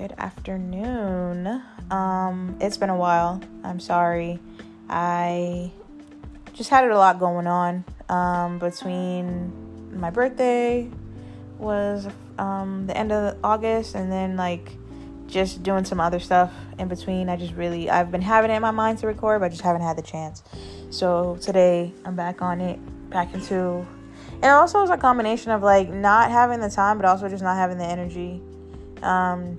Good afternoon. It's been a while. I'm sorry. I just had a lot going on. Between my birthday was the end of August, and then just doing some other stuff in between. I've been having it in my mind to record, but I just haven't had the chance. So today I'm back on it, and it also is a combination of not having the time, but also just not having the energy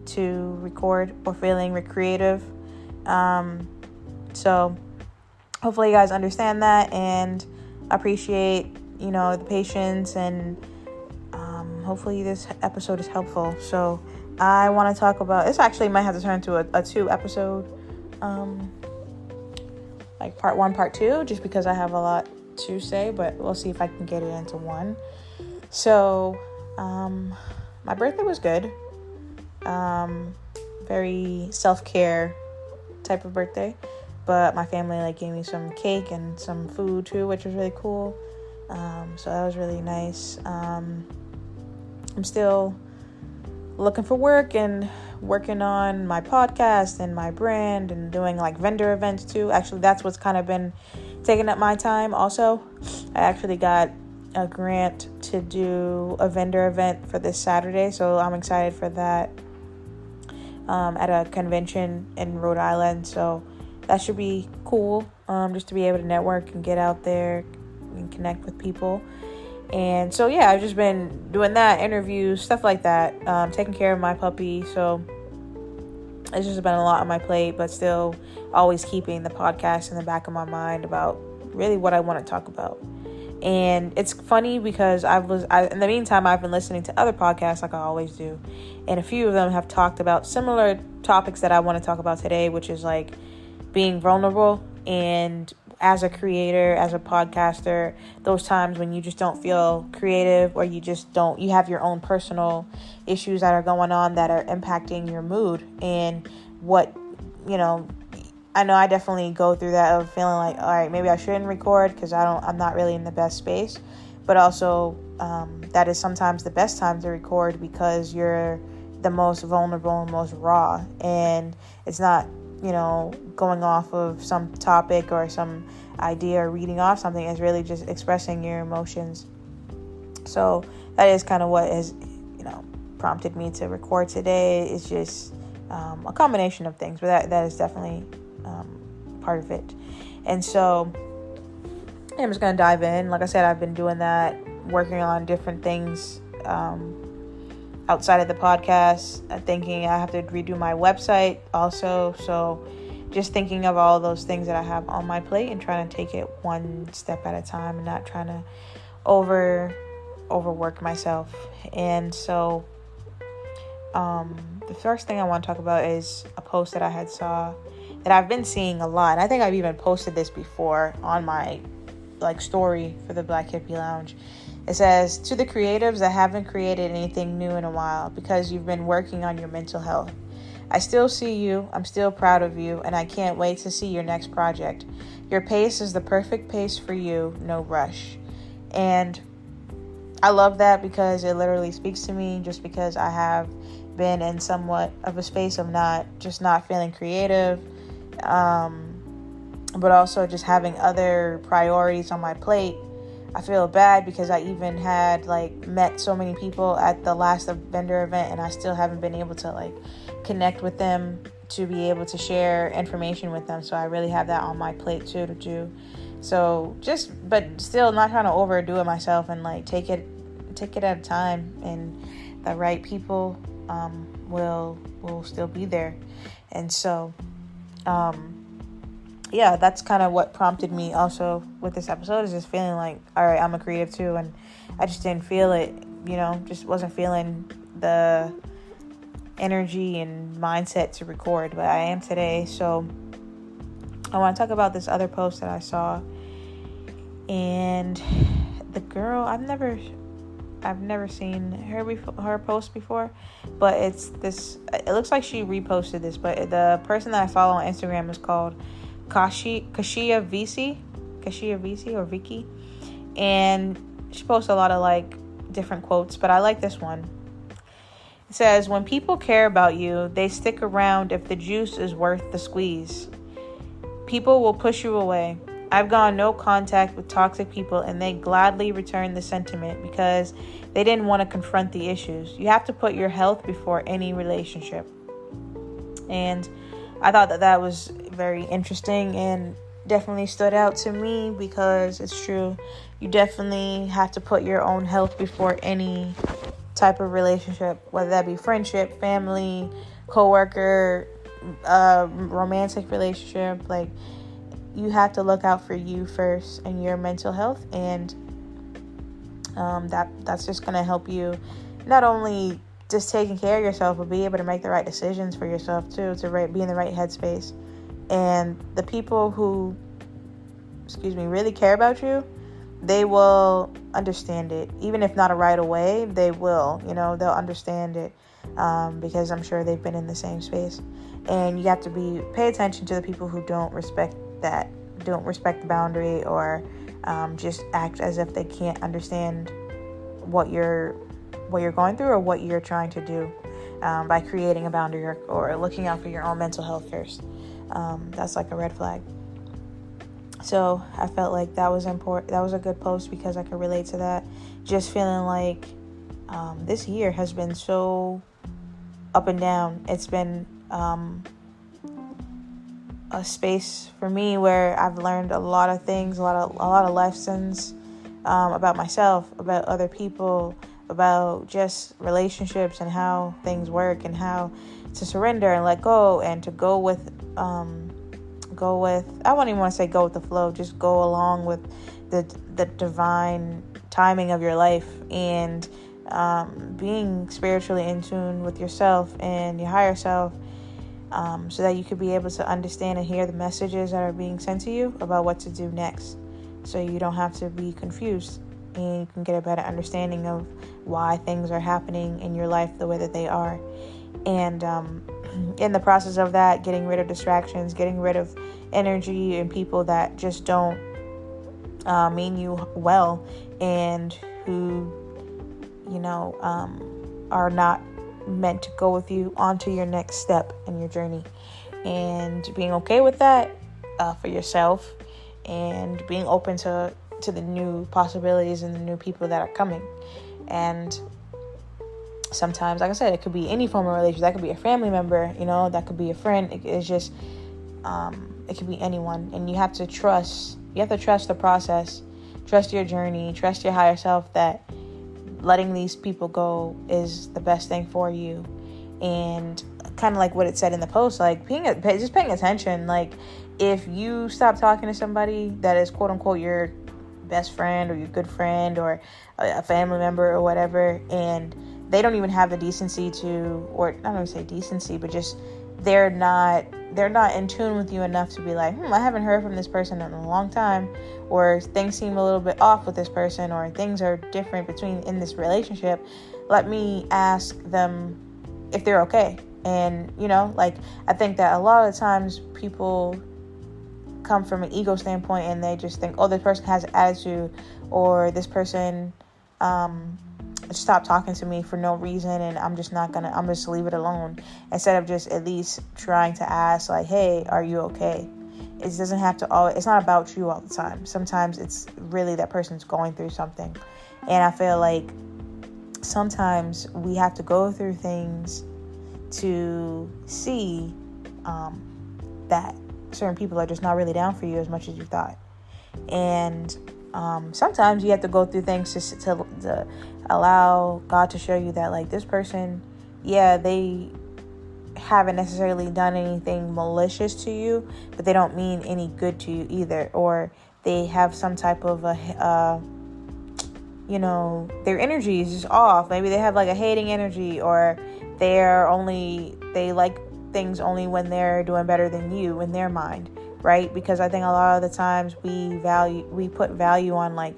to record or feeling creative. So hopefully you guys understand that and appreciate, the patience, and hopefully this episode is helpful. So I want to talk about, this actually might have to turn into a 2 episode, part 1, part 2, just because I have a lot to say, but we'll see if I can get it into one. So, my birthday was good. Very self-care type of birthday, but my family gave me some cake and some food too, which was really cool. So that was really nice. I'm still looking for work and working on my podcast and my brand and doing vendor events too. Actually, that's what's kind of been taking up my time also. I actually got a grant to do a vendor event for this Saturday, so I'm excited for that. At a convention in Rhode Island, so that should be cool, just to be able to network and get out there and connect with people. And so I've just been doing that, interviews, stuff like that, taking care of my puppy. So it's just been a lot on my plate, but still always keeping the podcast in the back of my mind about really what I want to talk about. And it's funny because in the meantime, I've been listening to other podcasts like I always do. And a few of them have talked about similar topics that I want to talk about today, which is being vulnerable. And as a creator, as a podcaster, those times when you just don't feel creative, or you have your own personal issues that are going on that are impacting your mood. And I know I definitely go through that of feeling all right, maybe I shouldn't record because I'm not really in the best space. But also, that is sometimes the best time to record because you're the most vulnerable and most raw. And it's not, going off of some topic or some idea or reading off something. It's really just expressing your emotions. So that is kind of what has, prompted me to record today. It's just a combination of things, but that is definitely part of it. And so I'm just going to dive in. Like I said, I've been doing that, working on different things outside of the podcast. Thinking I have to redo my website also. So just thinking of all those things that I have on my plate and trying to take it one step at a time and not trying to overwork myself. And so the first thing I want to talk about is a post that I had saw that I've been seeing a lot. And I think I've even posted this before on my story for the Black Hippie Lounge. It says, "To the creatives that haven't created anything new in a while because you've been working on your mental health. I still see you, I'm still proud of you, and I can't wait to see your next project. Your pace is the perfect pace for you, no rush." And I love that because it literally speaks to me, just because I have been in somewhat of a space of not feeling creative, but also just having other priorities on my plate. I feel bad because I even had met so many people at the last vendor event, and I still haven't been able to connect with them to be able to share information with them. So I really have that on my plate too to do. So but still not trying to overdo it myself, and take it at a time, and the right people will still be there. And so that's kind of what prompted me also with this episode, is just feeling all right, I'm a creative too, and I just didn't feel it, just wasn't feeling the energy and mindset to record, but I am today. So I want to talk about this other post that I saw, and the girl, I've never seen her post before, but it looks like she reposted this, but the person that I follow on Instagram is called Kashia VC or Vicky, and she posts a lot of different quotes, but I like this one. It says, when people care about you, they stick around if the juice is worth the squeeze. People will push you away. I've gone no contact with toxic people, and they gladly return the sentiment because they didn't want to confront the issues. You have to put your health before any relationship. And I thought that was very interesting and definitely stood out to me because it's true. You definitely have to put your own health before any type of relationship, whether that be friendship, family, coworker, romantic relationship. Like, you have to look out for you first and your mental health, and that's just going to help you not only just taking care of yourself, but be able to make the right decisions for yourself too, to be in the right headspace. And the people who, really care about you, they will understand it. Even if not right away, they will, they'll understand it, because I'm sure they've been in the same space. And you have to pay attention to the people who don't respect the boundary, or just act as if they can't understand what you're going through or what you're trying to do, by creating a boundary or looking out for your own mental health first. That's like a red flag. So I felt like that was important. That was a good post because I could relate to that. Just feeling like this year has been so up and down. It's been a space for me where I've learned a lot of things, a lot of lessons about myself, about other people, about just relationships and how things work, and how to surrender and let go, and to go with I won't even want to say go with the flow, just go along with the divine timing of your life, and being spiritually in tune with yourself and your higher self, so that you could be able to understand and hear the messages that are being sent to you about what to do next, so you don't have to be confused, and you can get a better understanding of why things are happening in your life the way that they are. And in the process of that, getting rid of distractions, getting rid of energy and people that just don't mean you well, and who are not meant to go with you onto your next step in your journey. And being okay with that for yourself, and being open to the new possibilities and the new people that are coming. And sometimes, like I said, it could be any form of relationship. That could be a family member, that could be a friend. It's just it could be anyone. And you have to trust the process, trust your journey, trust your higher self, that letting these people go is the best thing for you. And kind of like what it said in the post, like just paying attention. Like, if you stop talking to somebody that is quote unquote your best friend or your good friend or a family member or whatever, and they don't even have the decency to, or I don't want to say decency, but just they're not in tune with you enough to be like, I haven't heard from this person in a long time, or things seem a little bit off with this person, or things are different in this relationship. Let me ask them if they're okay. And I think that a lot of the times people come from an ego standpoint, and they just think, this person has an attitude, or this person stop talking to me for no reason, and I'm just leave it alone, instead of just at least trying to ask, like, hey, are you okay? It doesn't have to it's not about you all the time. Sometimes it's really that person's going through something. And I feel like sometimes we have to go through things to see that certain people are just not really down for you as much as you thought. And sometimes you have to go through things to allow God to show you that, like, this person, they haven't necessarily done anything malicious to you, but they don't mean any good to you either. Or they have some type of their energy is just off. Maybe they have like a hating energy, or they like things only when they're doing better than you in their mind, right? Because I think a lot of the times we put value on like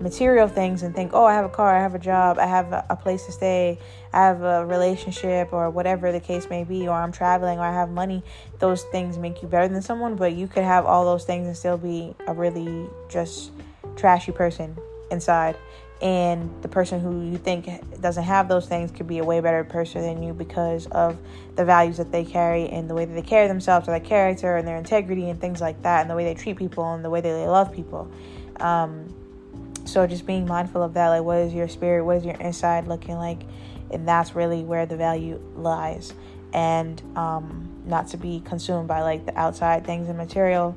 material things and think, I have a car, I have a job, I have a place to stay, I have a relationship, or whatever the case may be, or I'm traveling, or I have money. Those things make you better than someone, but you could have all those things and still be a really just trashy person inside. And the person who you think doesn't have those things could be a way better person than you because of the values that they carry and the way that they carry themselves, or their character and their integrity and things like that, and the way they treat people and the way that they love people. So just being mindful of that, like, what is your spirit, what is your inside looking like? And that's really where the value lies. And not to be consumed by like the outside things and material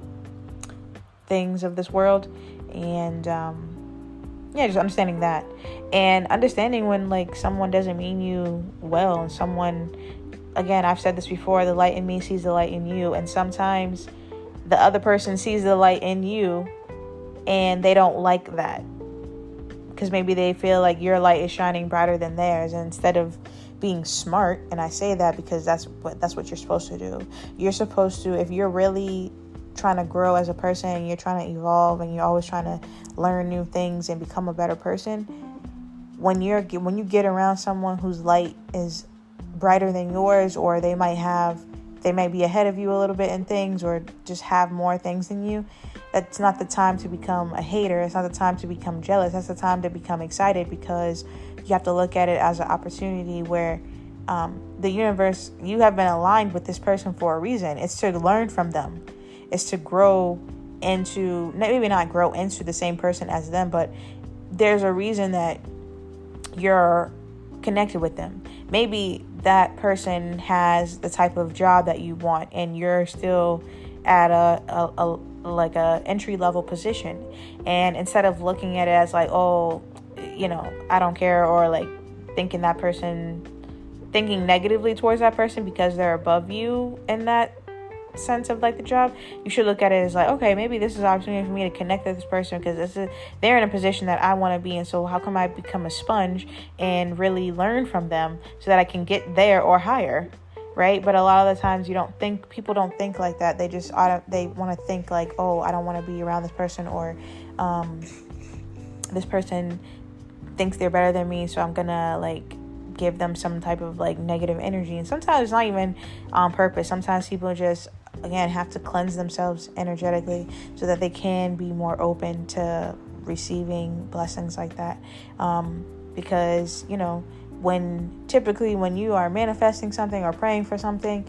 things of this world. And just understanding that, and understanding when like someone doesn't mean you well, and someone, again, I've said this before, the light in me sees the light in you, and sometimes the other person sees the light in you and they don't like that because maybe they feel like your light is shining brighter than theirs. And instead of being smart, and I say that because that's what you're supposed to do. You're supposed to, if you're really trying to grow as a person and you're trying to evolve and you're always trying to learn new things and become a better person, when you get around someone whose light is brighter than yours, or they might be ahead of you a little bit in things, or just have more things than you, that's not the time to become a hater. It's not the time to become jealous. That's the time to become excited, because you have to look at it as an opportunity where the universe, you have been aligned with this person for a reason. It's to learn from them. It's to grow into, maybe not grow into the same person as them, but there's a reason that you're connected with them. Maybe that person has the type of job that you want, and you're still at a entry level position. And instead of looking at it as like, oh, I don't care, or like thinking negatively towards that person because they're above you in that sense of like the job, you should look at it as like, okay, maybe this is an opportunity for me to connect with this person because they're in a position that I want to be in. So how come I become a sponge and really learn from them so that I can get there or higher, right? But a lot of the times people don't think like that. They just they want to think like, oh, I don't want to be around this person, or this person thinks they're better than me, so I'm gonna like give them some type of like negative energy. And sometimes it's not even on purpose. Sometimes people just, again, have to cleanse themselves energetically so that they can be more open to receiving blessings like that. Because when you are manifesting something or praying for something,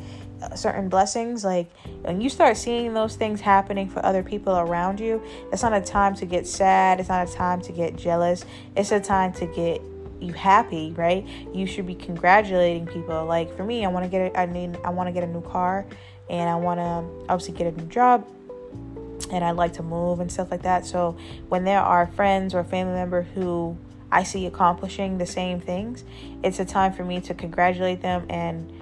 certain blessings, like when you start seeing those things happening for other people around you, it's not a time to get sad. It's not a time to get jealous. It's a time to get you happy, right? You should be congratulating people. Like for me, I want to get a new car, and I want to obviously get a new job, and I'd like to move and stuff like that. So when there are friends or family members who I see accomplishing the same things, it's a time for me to congratulate them and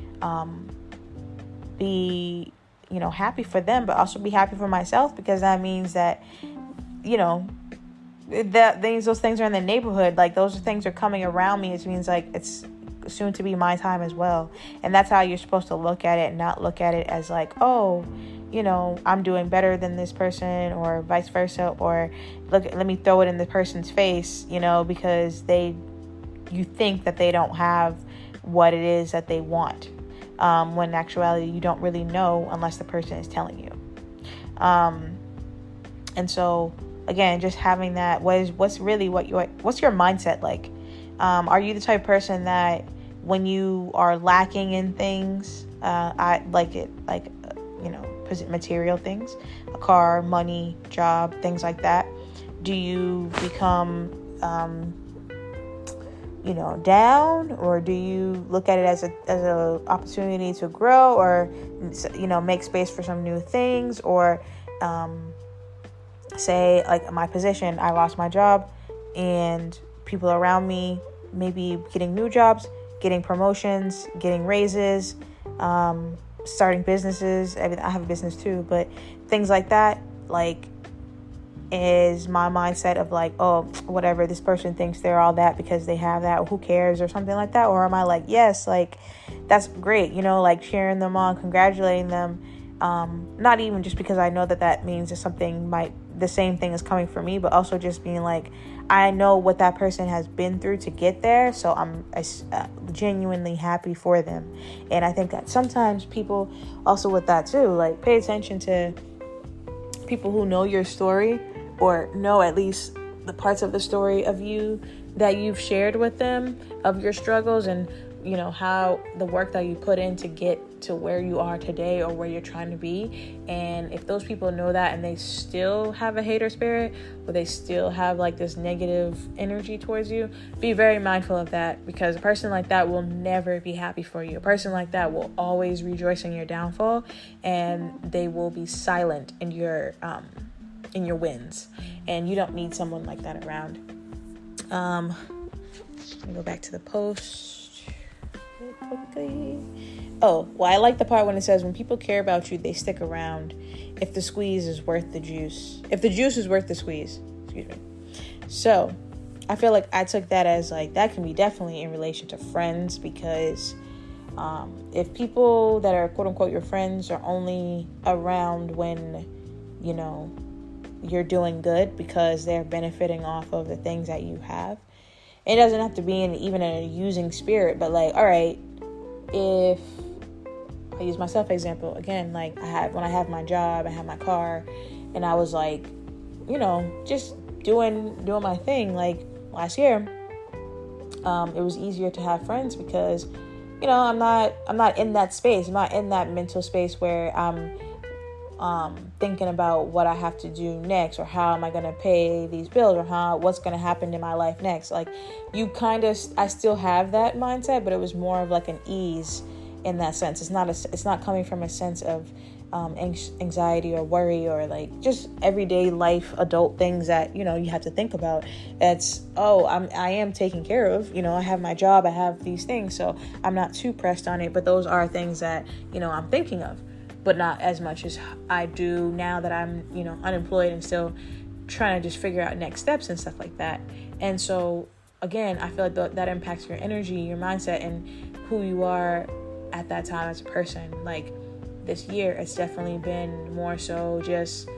be happy for them, but also be happy for myself, because that means that those things are in the neighborhood. Like those things are coming around me. It means like it's soon to be my time as well. And that's how you're supposed to look at it, and not look at it as like, oh, I'm doing better than this person, or vice versa, or let me throw it in the person's face, because you think that they don't have what it is that they want. When in actuality, you don't really know unless the person is telling you. And so again, just having that, what's your mindset like? Are you the type of person that when you are lacking in things, material things, a car, money, job, things like that, do you become, down, or do you look at it as a opportunity to grow, or, make space for some new things, or, say like my position, I lost my job, and people around me maybe getting new jobs, getting promotions, getting raises, starting businesses. I mean, I have a business too, but things like that, like, is my mindset of like, oh, whatever, this person thinks they're all that because they have that, who cares, or something like that? Or am I like, yes, like, that's great, like cheering them on, congratulating them, not even just because I know that means that the same thing is coming for me, but also just being like, I know what that person has been through to get there, so I'm genuinely happy for them. And I think that sometimes people also with that too, like, pay attention to people who know your story, or know at least the parts of the story of you that you've shared with them of your struggles and, how the work that you put in to get to where you are today or where you're trying to be. And if those people know that and they still have a hater spirit, or they still have like this negative energy towards you, be very mindful of that, because a person like that will never be happy for you. A person like that will always rejoice in your downfall, and they will be silent in your wins. And you don't need someone like that around. Let me go back to the post real quickly. Oh, well, I like the part when it says, when people care about you, they stick around if the squeeze is worth the juice. If the juice is worth the squeeze. Excuse me. So, I feel like I took that as like, that can be definitely in relation to friends, because if people that are quote unquote your friends are only around when, you're doing good because they're benefiting off of the things that you have, it doesn't have to be even in a using spirit, but like, all right, if I use myself example again, like when I have my job, I have my car, and I was like, just doing my thing. Like last year, it was easier to have friends because, I'm not in that space. I'm not in that mental space where I'm thinking about what I have to do next, or how am I going to pay these bills, or what's going to happen in my life next. Like I still have that mindset, but it was more of like an ease in that sense. It's not coming from a sense of anxiety or worry, or like just everyday life adult things that you have to think about. It's I am taken care of, I have my job, I have these things, so I'm not too pressed on it. But those are things that I'm thinking of, but not as much as I do now that I'm, unemployed and still trying to just figure out next steps and stuff like that. And so, again, I feel like that impacts your energy, your mindset, and who you are at that time as a person. Like this year, it's definitely been more so just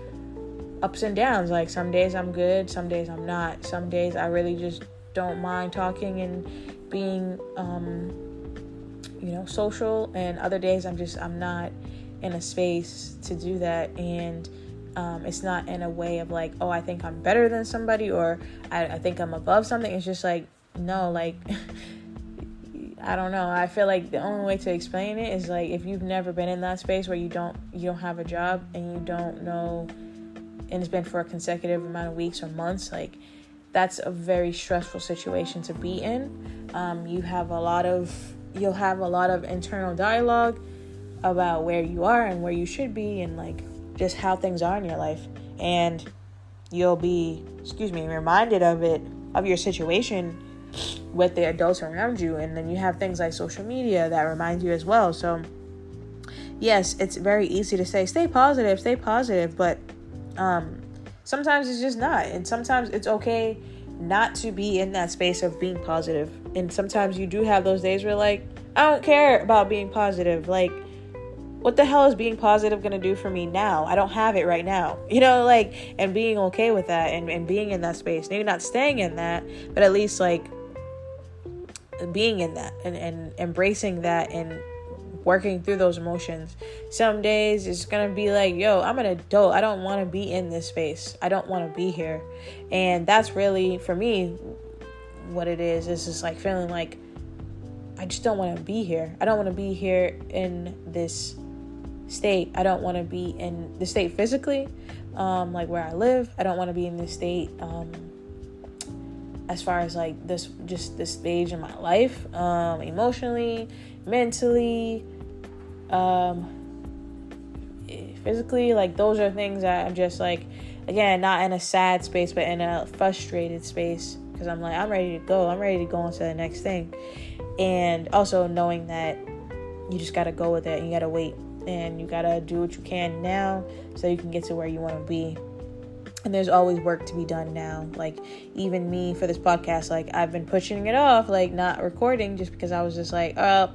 ups and downs. Like some days I'm good, some days I'm not. Some days I really just don't mind talking and being, social. And other days I'm not in a space to do that. And it's not in a way of like, I think I'm better than somebody, or I think I'm above something. It's just like, no, like I don't know. I feel like the only way to explain it is like, if you've never been in that space where you don't have a job and you don't know, and it's been for a consecutive amount of weeks or months, like that's a very stressful situation to be in. You'll have a lot of internal dialogue about where you are and where you should be, and like just how things are in your life, and you'll be reminded of your situation with the adults around you. And then you have things like social media that remind you as well. So yes, it's very easy to say stay positive, but sometimes it's just not. And sometimes it's okay not to be in that space of being positive. And sometimes you do have those days where like, I don't care about being positive. Like, what the hell is being positive going to do for me now? I don't have it right now, and being okay with that, and being in that space, maybe not staying in that, but at least like being in that and embracing that and working through those emotions. Some days it's going to be like, I'm an adult. I don't want to be in this space. I don't want to be here. And that's really, for me, what it is just like feeling like I just don't want to be here. I don't want to be here in this state. I don't want to be in the state physically, like where I live. I don't want to be in this state as far as like this stage in my life, emotionally, mentally, physically. Like those are things that I'm just like, again, not in a sad space, but in a frustrated space, because I'm like, I'm ready to go on to the next thing. And also knowing that you just got to go with it, and you got to wait, and you got to do what you can now so you can get to where you want to be. And there's always work to be done now. Like even me for this podcast, like I've been pushing it off, like not recording, just because I was just like, kind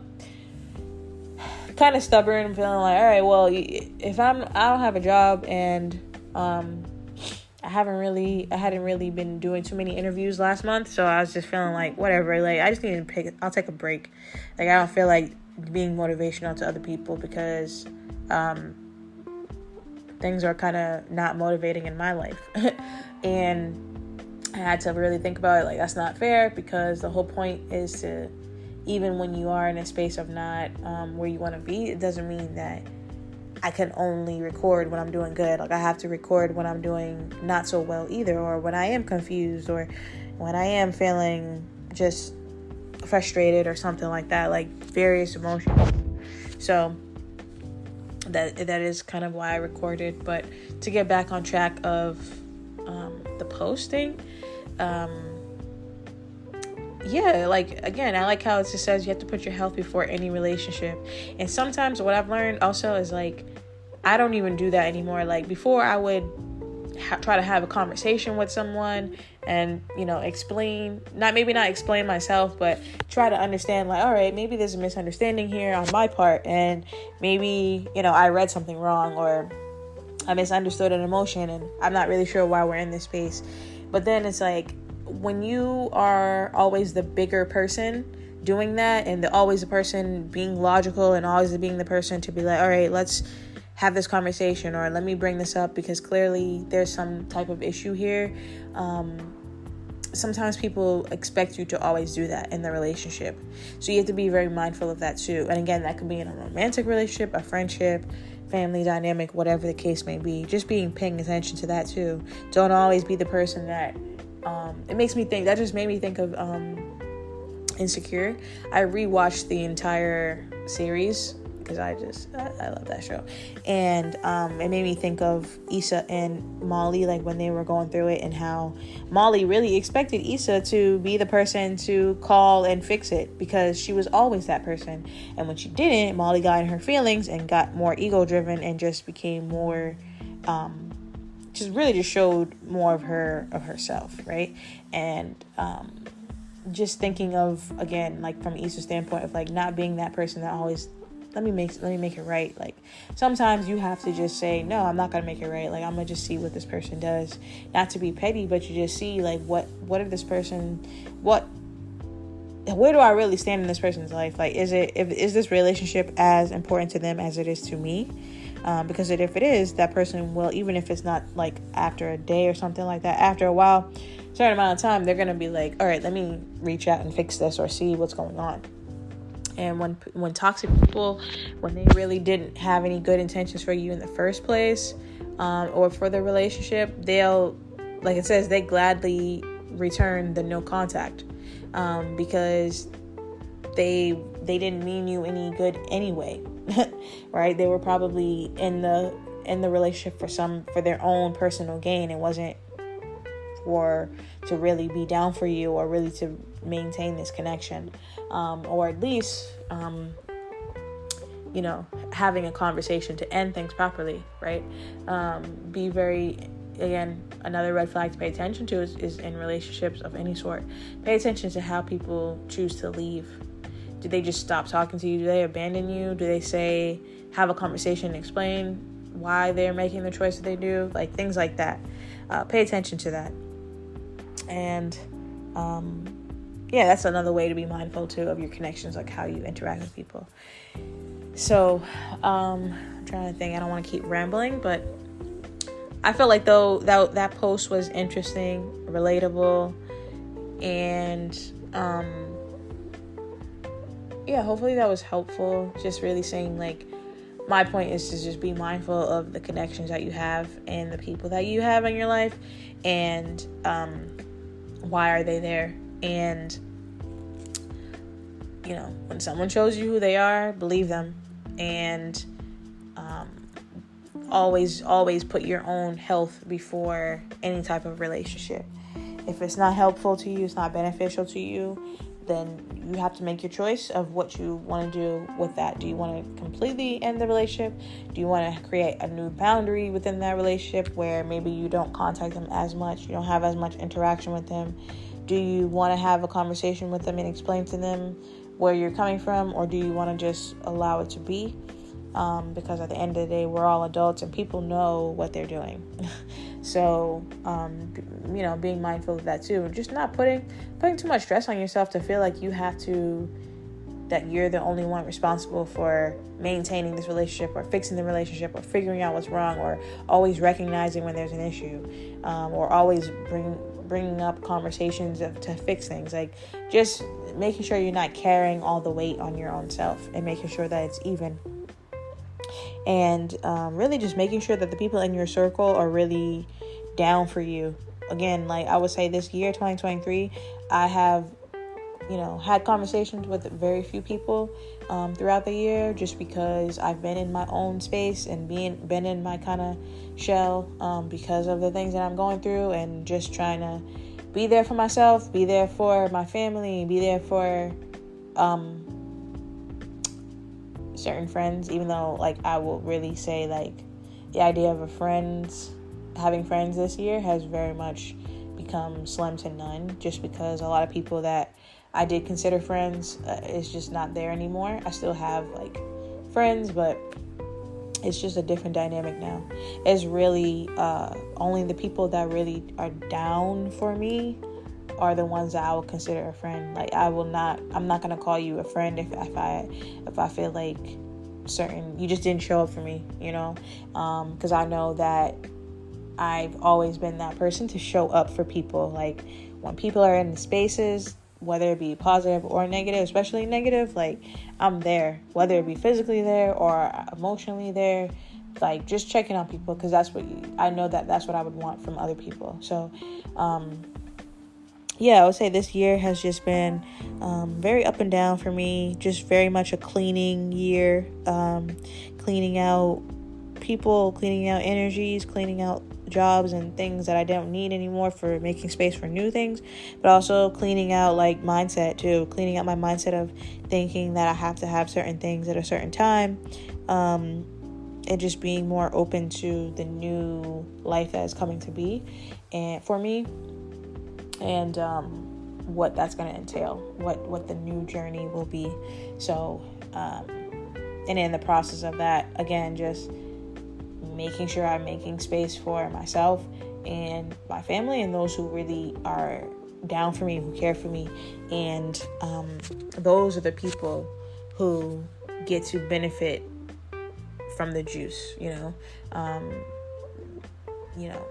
of stubborn and feeling like, all right, well, if I don't have a job, and I hadn't really been doing too many interviews last month, so I was just feeling like whatever, like I just need to I'll take a break. Like I don't feel like being motivational to other people, because things are kind of not motivating in my life. And I had to really think about it. Like, that's not fair, because the whole point is to, even when you are in a space of not where you want to be, it doesn't mean that I can only record when I'm doing good. Like, I have to record when I'm doing not so well either, or when I am confused, or when I am feeling just frustrated or something like that, like various emotions. So that is kind of why I recorded. But to get back on track of the posting, yeah, like, again, I like how it just says you have to put your health before any relationship. And sometimes what I've learned also is, like, I don't even do that anymore. Like, before, I would try to have a conversation with someone and, explain, not explain myself, but try to understand, like, all right, maybe there's a misunderstanding here on my part, and maybe, I read something wrong, or I misunderstood an emotion, and I'm not really sure why we're in this space. But then it's like, when you are always the bigger person doing that, and always the person being logical, and always being the person to be like, all right, let's have this conversation, or let me bring this up because clearly there's some type of issue here. Sometimes people expect you to always do that in the relationship. So you have to be very mindful of that too. And again, that could be in a romantic relationship, a friendship, family dynamic, whatever the case may be. Just paying attention to that too. Don't always be the person that that just made me think of Insecure. I rewatched the entire series because I love that show, and it made me think of Issa and Molly, like when they were going through it, and how Molly really expected Issa to be the person to call and fix it, because she was always that person. And when she didn't, Molly got in her feelings and got more ego driven, and just became more just showed more of herself, right? And just thinking of, again, like from Issa's standpoint of, like, not being that person that always let me make it right. Like, sometimes you have to just say, no, I'm not gonna make it right. Like, I'm gonna just see what this person does. Not to be petty, but you just see, like, what if this person, where do I really stand in this person's life? Like, is this relationship as important to them as it is to me? Because if it is, that person will, even if it's not like after a day or something like that, after a while, certain amount of time, they're gonna be like, all right, let me reach out and fix this, or see what's going on. And when toxic people, when they really didn't have any good intentions for you in the first place, or for the relationship, they'll, like it says, they gladly return the no contact, because they didn't mean you any good anyway, right? They were probably in the relationship for their own personal gain. It wasn't to really be down for you, or really to maintain this connection, or at least having a conversation to end things properly, right? Be very, again, another red flag to pay attention to is in relationships of any sort. Pay attention to how people choose to leave. Do they just stop talking to you? Do they abandon you? Do they have a conversation and explain why they're making the choice that they do? Like, things like that. Pay attention to that. And that's another way to be mindful too of your connections, like how you interact with people. So I'm trying to think. I don't want to keep rambling, but I feel like though that post was interesting, relatable, and hopefully that was helpful. Just really saying, like, my point is to just be mindful of the connections that you have and the people that you have in your life, and why are they there? And when someone shows you who they are, believe them, and always put your own health before any type of relationship. If it's not helpful to you, it's not beneficial to you, then you have to make your choice of what you want to do with that. Do you want to completely end the relationship? Do you want to create a new boundary within that relationship where maybe you don't contact them as much, you don't have as much interaction with them? Do you want to have a conversation with them and explain to them where you're coming from, or do you want to just allow it to be? Because at the end of the day, we're all adults and people know what they're doing. So, being mindful of that too. Just not putting too much stress on yourself to feel like that you're the only one responsible for maintaining this relationship, or fixing the relationship, or figuring out what's wrong, or always recognizing when there's an issue, or always bringing up conversations to fix things. Like, just making sure you're not carrying all the weight on your own self, and making sure that it's even. And really just making sure that the people in your circle are really down for you. Again, like I would say, this year, 2023, I have, had conversations with very few people throughout the year, just because I've been in my own space and been in my kind of shell because of the things that I'm going through, and just trying to be there for myself, be there for my family, be there for certain friends, even though, like, I will really say, like, the idea of having friends this year has very much become slim to none, just because a lot of people that I did consider friends is just not there anymore. I still have, like, friends, but it's just a different dynamic now. It's really only the people that really are down for me are the ones that I would consider a friend. Like, I'm not gonna call you a friend if I feel like you just didn't show up for me, because I know that I've always been that person to show up for people. Like, when people are in the spaces, whether it be positive or negative, especially negative, like, I'm there, whether it be physically there or emotionally there, like, just checking on people, because I know that's what I would want from other people. So I would say this year has just been very up and down for me. Just very much a cleaning year, cleaning out people, cleaning out energies, cleaning out jobs and things that I don't need anymore, for making space for new things, but also cleaning out, like, mindset too, cleaning out my mindset of thinking that I have to have certain things at a certain time, and just being more open to the new life that is coming to be and for me, and what that's going to entail, what the new journey will be. So and in the process of that, again, just making sure I'm making space for myself and my family and those who really are down for me, who care for me. And those are the people who get to benefit from the juice,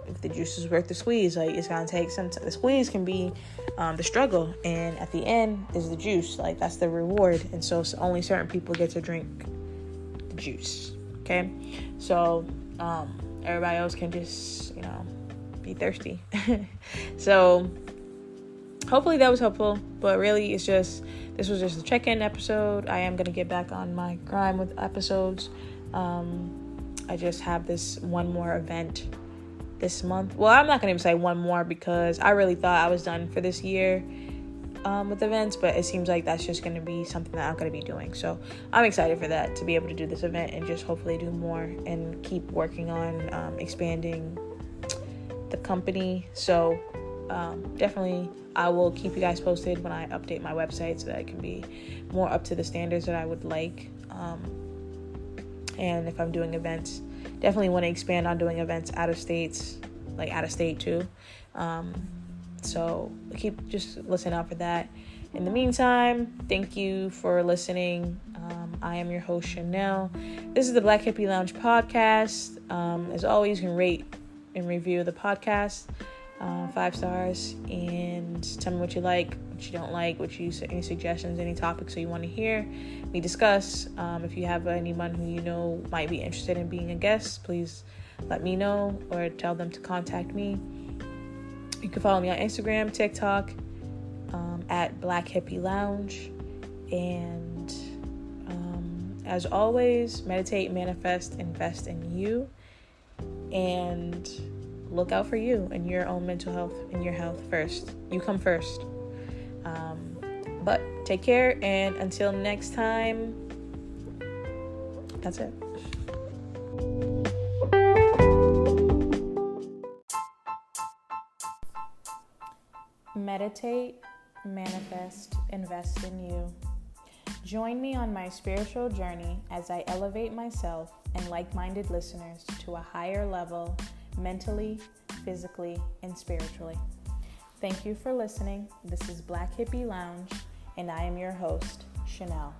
if the juice is worth the squeeze, like, it's going to take some time. The squeeze can be the struggle, and at the end is the juice. Like, that's the reward. And so only certain people get to drink the juice. Okay. So everybody else can just, be thirsty. So hopefully that was helpful, but really this was just a check-in episode. I am going to get back on my grind with episodes. I just have this one more event this month. Well, I'm not going to even say one more, because I really thought I was done for this year with events, but it seems like that's just going to be something that I'm going to be doing. So I'm excited for that, to be able to do this event and just hopefully do more and keep working on expanding the company. So definitely I will keep you guys posted when I update my website, so that it can be more up to the standards that I would like. And if I'm doing events, definitely want to expand on doing events out of state too. So just listen out for that. In the meantime, thank you for listening. I am your host, Chanel. This is the Black Hippie Lounge podcast. As always, you can rate and review the podcast 5 stars, and tell me what you like, what you don't like, any suggestions, any topics that you want to hear me discuss. If you have anyone who you know might be interested in being a guest, please let me know, or tell them to contact me. You can follow me on Instagram, TikTok, at Black Hippie Lounge. And as always, meditate, manifest, invest in you, and look out for you and your own mental health and your health first. You come first. But take care, and until next time, that's it. Meditate, manifest, invest in you. Join me on my spiritual journey as I elevate myself and like-minded listeners to a higher level, mentally, physically, and spiritually. Thank you for listening. This is Black Hippie Lounge, and I am your host, Chanel.